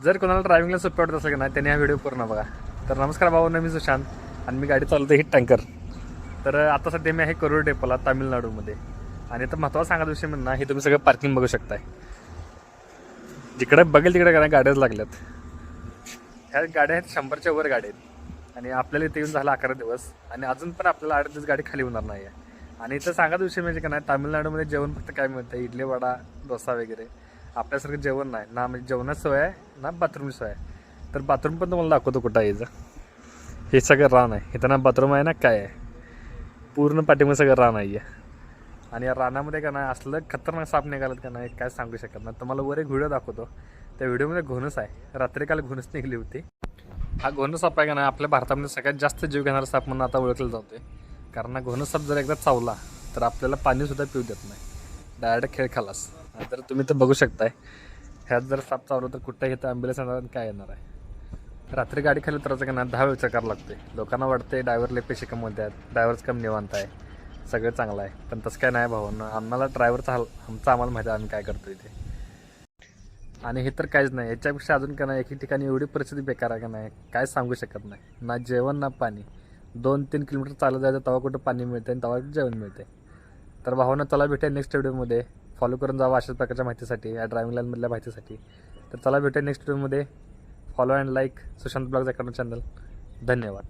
जर कोणाला ड्रायव्हिंगला सोपं वाटत असेल की नाही त्यांनी हा व्हिडिओ पूर्ण बघा. तर नमस्कार भावांनो, मी सुशांत आणि मी गाडी चालवतो हिट टँकर. तर आता सध्या मी आहे करूर डेपोला तामिळनाडूमध्ये. आणि तर महत्त्वाचा सांगायचा विषय म्हणून हे तुम्ही सगळं पार्किंग बघू शकताय. जिकडे बघेल तिकडे गाड्याच लागल्यात. ह्या गाड्या आहेत 100च्या वर गाड्या आहेत. आणि आपल्याला इथे येऊन झाला 11 दिवस आणि अजून पण आपल्याला 8 दिवस गाडी खाली होणार नाही आहे. आणि इथं सांगायचा विषय म्हणजे का नाही, तामिळनाडूमध्ये जेवण फक्त काय मिळतं, इडली वडा डोसा वगैरे. आपल्यासारखं जेवण नाही ना, म्हणजे जेवणाची सोय आहे ना बाथरूमची सोय आहे. तर बाथरूम पण तुम्हाला दाखवतो कुठं यायचं. हे सगळं रान आहे, इथं ना बाथरूम आहे ना काय आहे, पूर्ण पाठीमध्ये सगळं रान आहे. आणि या रानामध्ये का नाही असलं खतरनाक साप निघालं का नाही काय सांगू शकत नाही. तुम्हाला वर एक व्हिडिओ दाखवतो, त्या व्हिडिओमध्ये घोणस आहे. रात्री काल घोणस निघली होती. हा घोणस साप आहे का नाही आपल्या भारतामध्ये सगळ्यात जास्त जीव घेणारा साप म्हणून आता ओळखला जातोय. कारण घोणस साप जर एकदा चावला तर आपल्याला पाणीसुद्धा पिऊ देत नाही, डायरेक्ट खेळ खालास. तर तुम्ही तर बघू शकताय, ह्यात जर साप चावलं तर कुठं इथं ॲम्ब्युलन्स येणार आणि काय येणार आहे. रात्री गाडी खाली उतरायचं का नाही 10 वेळ विचार करावा लागते. लोकांना वाटते ड्रायव्हरले पैसे कमवतात, ड्रायव्हरच कम निवांत आहे, सगळं चांगलं आहे. पण तसं काय नाही भावांनो, आम्हाला ड्रायव्हरचा आमचं आम्हाला माहिती आहे आम्ही काय करतो इथे. आणि हे तर काहीच नाही, याच्यापेक्षा अजून का नाही एके ठिकाणी एवढी परिस्थिती बेकार आहे का नाही काय सांगू शकत नाही. ना जेवण ना पाणी. 2-3 किलोमीटर चालत जायचं तेव्हा कुठं पाणी मिळते आणि तेव्हा जेवण मिळते. तर भावांनो चला भेटूया नेक्स्ट व्हिडिओमध्ये. फॉलो करून जावा अशाच प्रकारच्या माहितीसाठी, या ड्रायव्हिंग लाईनमधल्या माहितीसाठी. तर चला भेटूया नेक्स्ट व्हिडिओमध्ये. Follow and like Sushant blogs academy channel. धन्यवाद.